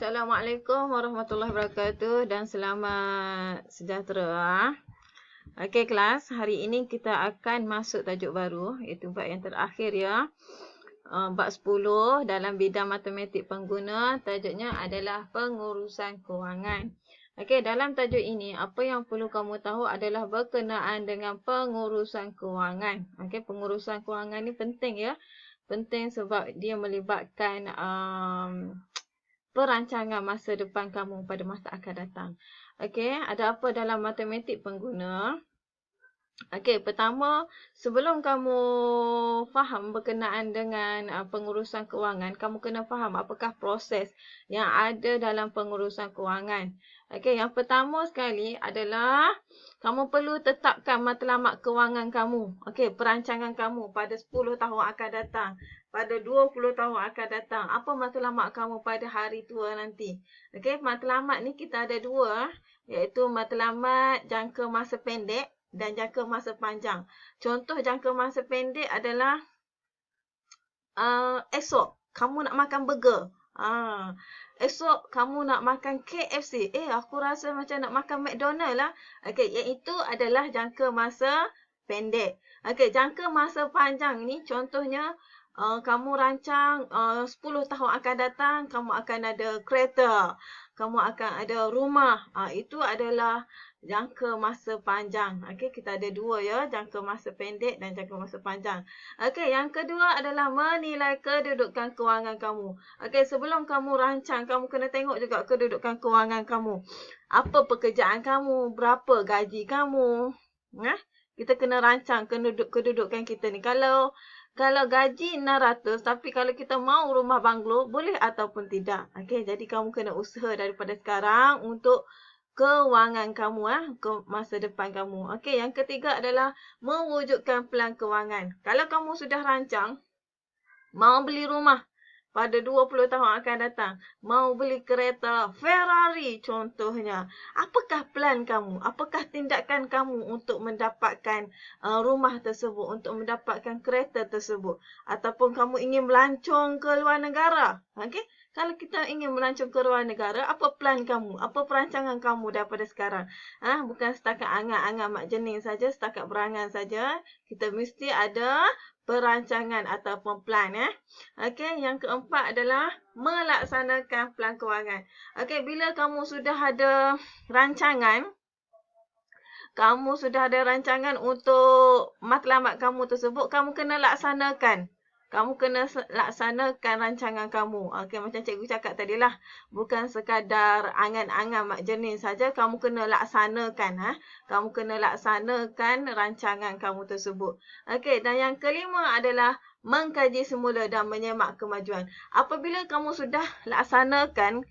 Assalamualaikum warahmatullahi wabarakatuh dan selamat sejahtera. Okey kelas, hari ini kita akan masuk tajuk baru iaitu bab yang terakhir ya. Bab 10 dalam bidang matematik pengguna, tajuknya adalah pengurusan kewangan. Okey, dalam tajuk ini apa yang perlu kamu tahu adalah berkenaan dengan pengurusan kewangan. Okey, pengurusan kewangan ni penting ya. Penting sebab dia melibatkan perancangan masa depan kamu pada masa akan datang. Okey, ada apa dalam matematik pengguna? Okey, pertama, sebelum kamu faham berkenaan dengan pengurusan kewangan, kamu kena faham apakah proses yang ada dalam pengurusan kewangan. Okey, yang pertama sekali adalah kamu perlu tetapkan matlamat kewangan kamu. Okey, perancangan kamu pada 10 tahun akan datang, pada 20 tahun akan datang. Apa matlamat kamu pada hari tua nanti? Okey, matlamat ni kita ada dua, iaitu matlamat jangka masa pendek dan jangka masa panjang. Contoh jangka masa pendek adalah esok kamu nak makan burger. Esok kamu nak makan KFC. Aku rasa macam nak makan McDonald lah. Okey, yang itu adalah jangka masa pendek. Okey, jangka masa panjang ni contohnya kamu rancang 10 tahun akan datang kamu akan ada kereta, kamu akan ada rumah. Itu adalah jangka masa panjang. Okey, kita ada dua ya, jangka masa pendek dan jangka masa panjang. Okey, yang kedua adalah menilai kedudukan kewangan kamu. Okey, sebelum kamu rancang, kamu kena tengok juga kedudukan kewangan kamu. Apa pekerjaan kamu, berapa gaji kamu. Kita kena rancang kedudukan kita ni. Kalau gaji 600 tapi kalau kita mau rumah banglo, boleh ataupun tidak. Okey, jadi kamu kena usaha daripada sekarang untuk kewangan kamu, ke masa depan kamu. Okey, yang ketiga adalah mewujudkan pelan kewangan. Kalau kamu sudah rancang, mau beli rumah pada 20 tahun akan datang, mau beli kereta Ferrari contohnya, apakah plan kamu? Apakah tindakan kamu untuk mendapatkan rumah tersebut, untuk mendapatkan kereta tersebut? Ataupun kamu ingin melancong ke luar negara? Okey? Kalau kita ingin melancong ke luar negara, apa plan kamu? Apa perancangan kamu daripada sekarang? Bukan setakat angan-angan mak jening saja, setakat berangan saja. Kita mesti ada perancangan ataupun plan. Okey, yang keempat adalah melaksanakan pelan kewangan. Okey, bila kamu sudah ada rancangan, untuk matlamat kamu tersebut, kamu kena laksanakan. Kamu kena laksanakan rancangan kamu. Okey, macam cikgu cakap tadilah. Bukan sekadar angan-angan mak jenis saja. Kamu kena laksanakan. Kamu kena laksanakan rancangan kamu tersebut. Okey, dan yang kelima adalah mengkaji semula dan menyemak kemajuan. Apabila kamu sudah laksanakan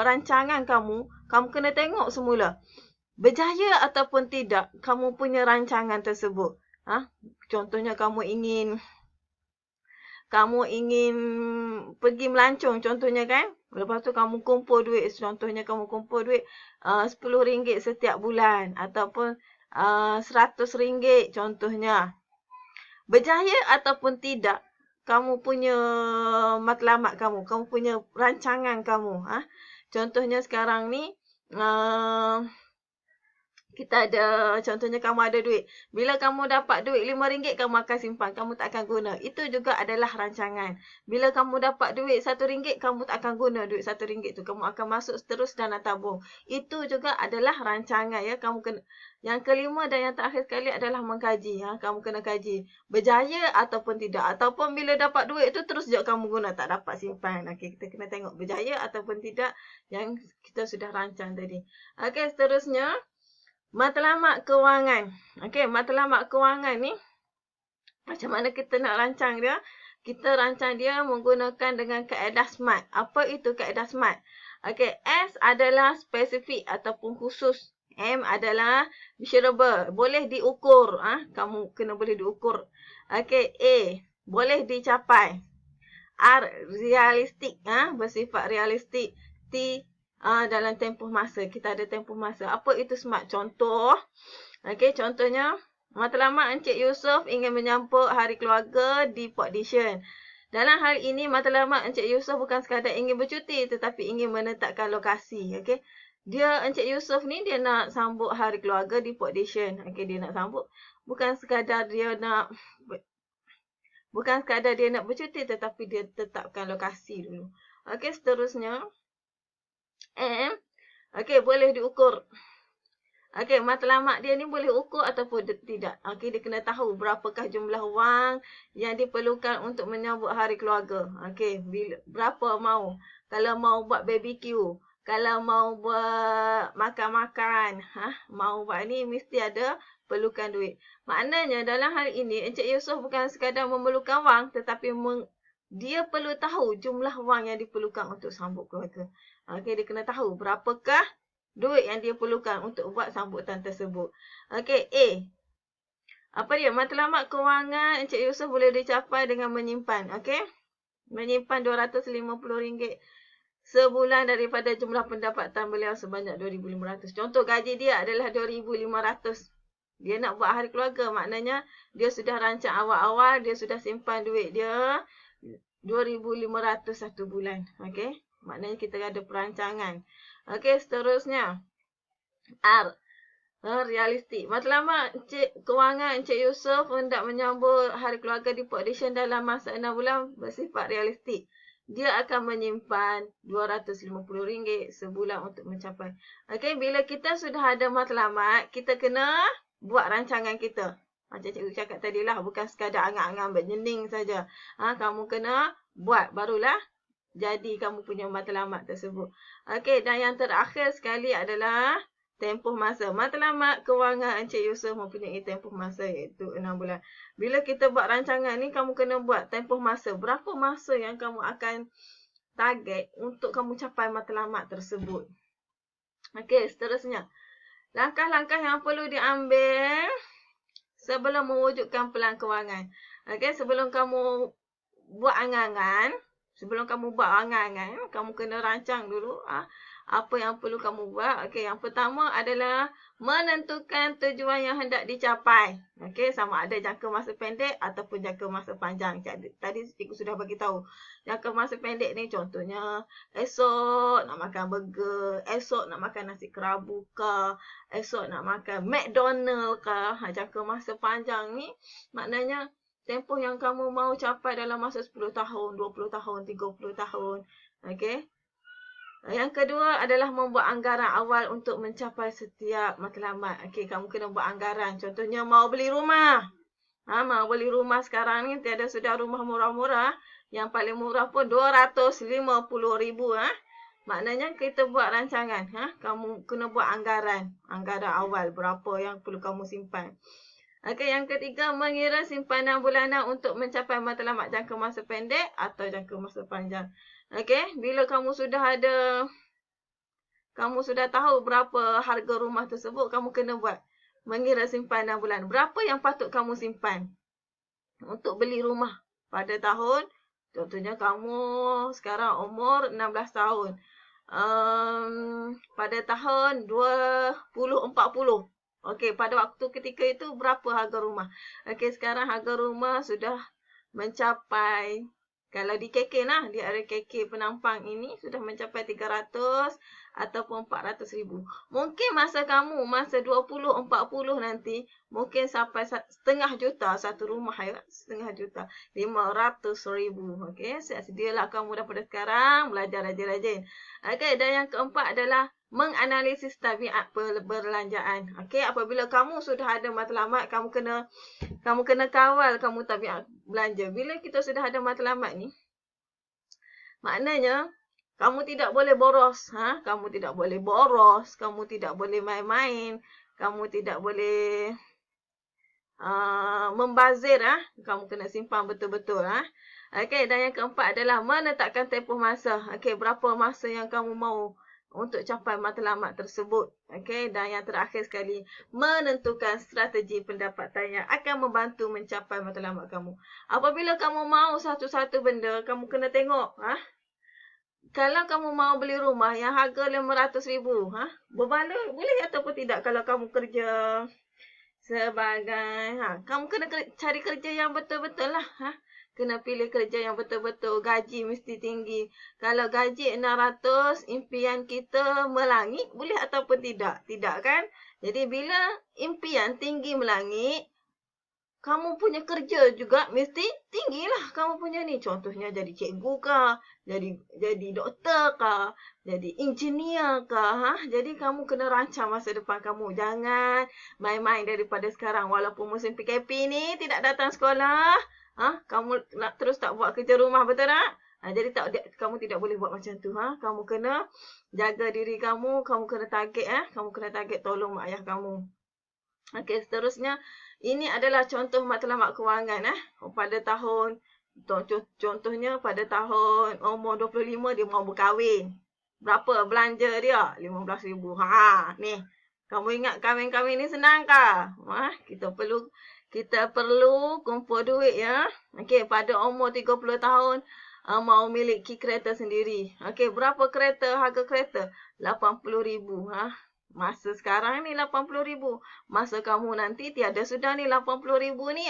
rancangan kamu, kamu kena tengok semula. Berjaya ataupun tidak kamu punya rancangan tersebut. Contohnya kamu ingin pergi melancong contohnya kan. Lepas tu kamu kumpul duit. Contohnya kamu kumpul duit RM10 setiap bulan. Ataupun RM100 contohnya. Berjaya ataupun tidak kamu punya matlamat kamu. Kamu punya rancangan kamu. Contohnya sekarang ni kita ada, contohnya kamu ada duit. Bila kamu dapat duit RM5, kamu akan simpan. Kamu tak akan guna. Itu juga adalah rancangan. Bila kamu dapat duit RM1, kamu tak akan guna duit RM1 tu. Kamu akan masuk terus dana tabung. Itu juga adalah rancangan ya. Kamu kena. Yang kelima dan yang terakhir sekali adalah mengkaji. Kamu kena kaji. Berjaya ataupun tidak. Ataupun bila dapat duit tu terus je kamu guna. Tak dapat simpan. Okey, kita kena tengok berjaya ataupun tidak yang kita sudah rancang tadi. Okey, seterusnya. Matlamat kewangan. Okey, matlamat kewangan ni macam mana kita nak rancang dia? Kita rancang dia menggunakan dengan kaedah SMART. Apa itu kaedah SMART? Okey, S adalah spesifik ataupun khusus. M adalah measurable, boleh diukur. Kamu kena boleh diukur. Okey, A boleh dicapai. R realistik, bersifat realistik. T dalam tempoh masa. Kita ada tempoh masa. Apa itu SMART? Contoh. Okey, contohnya matlamat Encik Yusof ingin menyambut hari keluarga di Port Dickson. Dalam hal ini, matlamat Encik Yusof bukan sekadar ingin bercuti tetapi ingin menetapkan lokasi. Okey. Dia Encik Yusof ni dia nak sambut hari keluarga di Port Dickson. Okey, dia nak sambut bukan sekadar dia nak bercuti tetapi dia tetapkan lokasi dulu. Okey, seterusnya M. Okey, boleh diukur. Okey, matlamat dia ni boleh ukur ataupun tidak. Okey, dia kena tahu berapakah jumlah wang yang diperlukan untuk menyambut hari keluarga. Okey, berapa mau. Kalau mau buat BBQ, kalau mau buat makan-makan, mau buat ni mesti ada perlukan duit. Maknanya dalam hal ini Encik Yusof bukan sekadar memerlukan wang tetapi dia perlu tahu jumlah wang yang diperlukan untuk sambut keluarga. Okey, dia kena tahu berapakah duit yang dia perlukan untuk buat sambutan tersebut. Okey, A. Apa dia? Matlamat kewangan Encik Yusof boleh dicapai dengan menyimpan. Okey. Menyimpan RM250 sebulan daripada jumlah pendapatan beliau sebanyak RM2,500. Contoh gaji dia adalah RM2,500. Dia nak buat hari keluarga. Maknanya dia sudah rancang awal-awal. Dia sudah simpan duit dia RM2,500 satu bulan. Okey. Maknanya kita ada perancangan. Okey, seterusnya. R. Realistik. Matlamat kewangan Encik Yusof hendak menyambut hari keluarga di Port Dickson dalam masa 6 bulan bersifat realistik. Dia akan menyimpan RM250 sebulan untuk mencapai. Okey, bila kita sudah ada matlamat, kita kena buat rancangan kita. Macam cikgu cakap tadi lah, bukan sekadar angan-angan berjening saja. Kamu kena buat, barulah jadi kamu punya matlamat tersebut. Okey, dan yang terakhir sekali adalah tempoh masa. Matlamat kewangan Encik Yusof mempunyai tempoh masa iaitu 6 bulan. Bila kita buat rancangan ni, kamu kena buat tempoh masa. Berapa masa yang kamu akan target untuk kamu capai matlamat tersebut. Okey, seterusnya. Langkah-langkah yang perlu diambil sebelum mewujudkan pelan kewangan. Okey, sebelum kamu buat angan-angan, kamu kena rancang dulu apa yang perlu kamu buat. Okey, yang pertama adalah menentukan tujuan yang hendak dicapai. Okey, sama ada jangka masa pendek ataupun jangka masa panjang. Tadi cikgu sudah bagi tahu. Jangka masa pendek ni contohnya esok nak makan burger, esok nak makan nasi kerabu ke, esok nak makan McDonald ke. Jangka masa panjang ni maknanya tempoh yang kamu mau capai dalam masa 10 tahun, 20 tahun, 30 tahun. Okey. Yang kedua adalah membuat anggaran awal untuk mencapai setiap matlamat. Okey, kamu kena buat anggaran. Contohnya mau beli rumah. Mau beli rumah sekarang ni tiada sudah rumah murah-murah. Yang paling murah pun RM250,000. Maknanya kita buat rancangan. Kamu kena buat anggaran. Anggaran awal berapa yang perlu kamu simpan. Okey, yang ketiga, mengira simpanan bulanan untuk mencapai matlamat jangka masa pendek atau jangka masa panjang. Okey, bila kamu sudah tahu berapa harga rumah tersebut, kamu kena buat mengira simpanan bulanan. Berapa yang patut kamu simpan untuk beli rumah pada tahun, contohnya kamu sekarang umur 16 tahun. Pada tahun 2040. Okey, pada waktu ketika itu berapa harga rumah? Okey, sekarang harga rumah sudah mencapai, kalau di KK lah, di area KK Penampang ini sudah mencapai 300 ataupun 400,000. Mungkin masa kamu, masa 2040 nanti, mungkin sampai setengah juta satu rumah ya. Setengah juta. 500,000. Okey, sedialah kamu daripada sekarang belajar rajin-rajin. Okey, dan yang keempat adalah menganalisis tabiat perbelanjaan. Okey, apabila kamu sudah ada matlamat, kamu kena kawal kamu tabiat belanja. Bila kita sudah ada matlamat ni, maknanya kamu tidak boleh boros, kamu tidak boleh boros, kamu tidak boleh main-main, kamu tidak boleh membazir, kamu kena simpan betul-betul, Okey, dan yang keempat adalah menetapkan tempoh masa. Okey, berapa masa yang kamu mau untuk capai matlamat tersebut. Okey, dan yang terakhir sekali, menentukan strategi pendapatan yang akan membantu mencapai matlamat kamu. Apabila kamu mau satu-satu benda, kamu kena tengok, kalau kamu mau beli rumah yang harga RM500,000, berbaloi boleh ataupun tidak kalau kamu kerja sebagai, kamu kena cari kerja yang betul-betul lah, Kena pilih kerja yang betul-betul. Gaji mesti tinggi. Kalau gaji 600, impian kita melangit boleh ataupun tidak? Tidak kan? Jadi bila impian tinggi melangit, kamu punya kerja juga mesti tinggilah kamu punya ni. Contohnya jadi cikgu kah? Jadi doktor kah? Jadi engineer kah? Ha? Jadi kamu kena rancang masa depan kamu. Jangan main-main daripada sekarang. Walaupun musim PKP ni tidak datang sekolah. Ha? Kamu nak terus tak buat kerja rumah, betul tak? Jadi kamu tidak boleh buat macam tu. Ha? Kamu kena jaga diri kamu. Kamu kena target. Kamu kena target tolong mak ayah kamu. Okey, seterusnya ini adalah contoh matlamat kewangan pada tahun contohnya pada tahun umur 25 dia mau berkahwin. Berapa belanja dia? 15,000. Ni. Kamu ingat kahwin-kahwin ni senang kah? Kita perlu kumpul duit ya. Okey, pada umur 30 tahun mau miliki kereta sendiri. Okey, berapa kereta? Harga kereta 80,000. Masa sekarang ni 80,000. Masa kamu nanti tiada sudah ni 80,000 ni.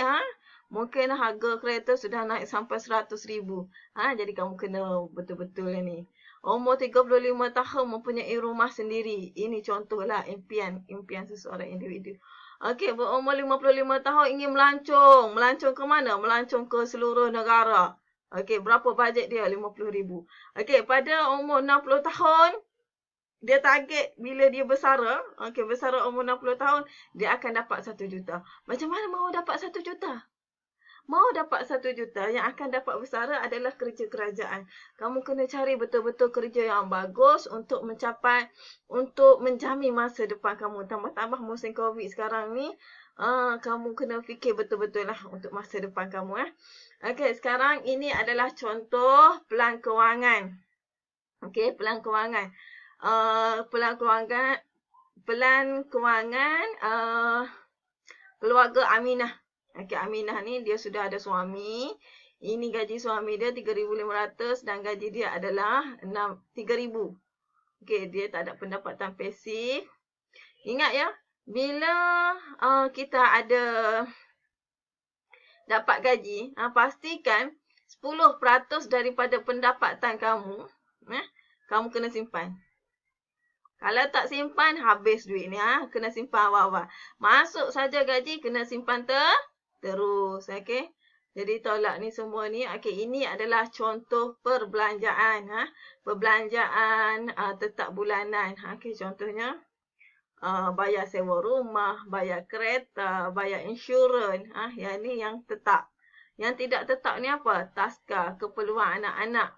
Mungkin harga kereta sudah naik sampai 100,000. Jadi kamu kena betul-betul ni. Umur 35 tahun mempunyai rumah sendiri. Ini contohlah impian seseorang individu. Okey, berumur 55 tahun ingin melancong. Melancong ke mana? Melancong ke seluruh negara. Okey, berapa bajet dia? 50,000. Okey, pada umur 60 tahun, dia target bila dia bersara, bersara umur 60 tahun, dia akan dapat 1 juta. Macam mana mahu dapat 1 juta? Mahu dapat 1 juta, yang akan dapat bersara adalah kerja kerajaan. Kamu kena cari betul-betul kerja yang bagus untuk menjamin masa depan kamu. Tambah-tambah musim COVID sekarang ni, kamu kena fikir betul-betul lah untuk masa depan kamu. Okey, sekarang ini adalah contoh pelan kewangan. Okey, pelan kewangan. Pelan kewangan keluarga Aminah. Okey, Aminah ni dia sudah ada suami. Ini gaji suami dia 3,500 dan gaji dia adalah 3,000. Okey, dia tak ada pendapatan pasif. Ingat ya, bila kita ada dapat gaji, pastikan 10% daripada pendapatan kamu, kamu kena simpan. Kalau tak simpan, habis duit ni. Kena simpan awal-awal. Masuk saja gaji, kena simpan terus. Okey. Jadi tolak ni semua ni. Okey, ini adalah contoh perbelanjaan. Perbelanjaan tetap bulanan. Okey, contohnya bayar sewa rumah, bayar kereta, bayar insurans. Yang ni yang tetap. Yang tidak tetap ni apa? Taska, keperluan anak-anak.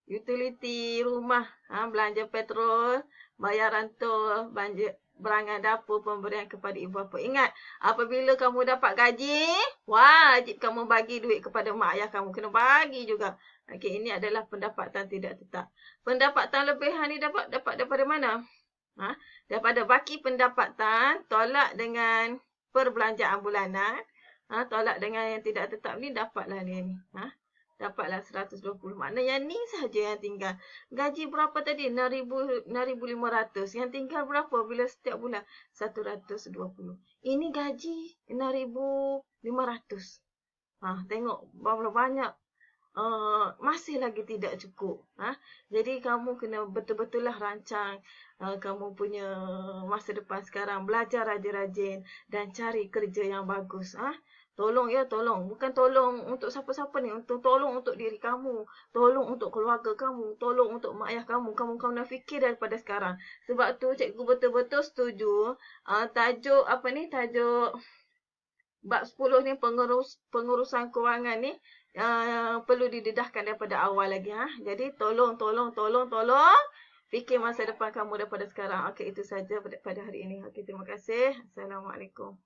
Utiliti rumah, belanja petrol, bayar rantul, belanja berangan dapur, pemberian kepada ibu bapa. Ingat, apabila kamu dapat gaji, wajib kamu bagi duit kepada mak ayah kamu. Kena bagi juga. Okey, ini adalah pendapatan tidak tetap. Pendapatan lebihan ni dapat daripada mana? Daripada baki pendapatan, tolak dengan perbelanjaan bulanan. Tolak dengan yang tidak tetap ni, dapatlah dia ni. Dapatlah 120. Maknanya yang ni saja yang tinggal. Gaji berapa tadi? 6,500. Yang tinggal berapa bila setiap bulan? 120. Ini gaji 6,500. Tengok berapa banyak. Masih lagi tidak cukup. Jadi kamu kena betul-betul lah rancang kamu punya masa depan sekarang. Belajar rajin-rajin dan cari kerja yang bagus. Tolong ya, tolong. Bukan tolong untuk siapa-siapa ni. Tolong untuk diri kamu. Tolong untuk keluarga kamu. Tolong untuk mak ayah kamu. Kamu nak fikir daripada sekarang. Sebab tu cikgu betul-betul setuju. Tajuk bab 10 ni, pengurusan kewangan ni perlu didedahkan daripada awal lagi. Jadi tolong. Fikir masa depan kamu daripada sekarang. Okey, itu saja pada hari ini. Okey, terima kasih. Assalamualaikum.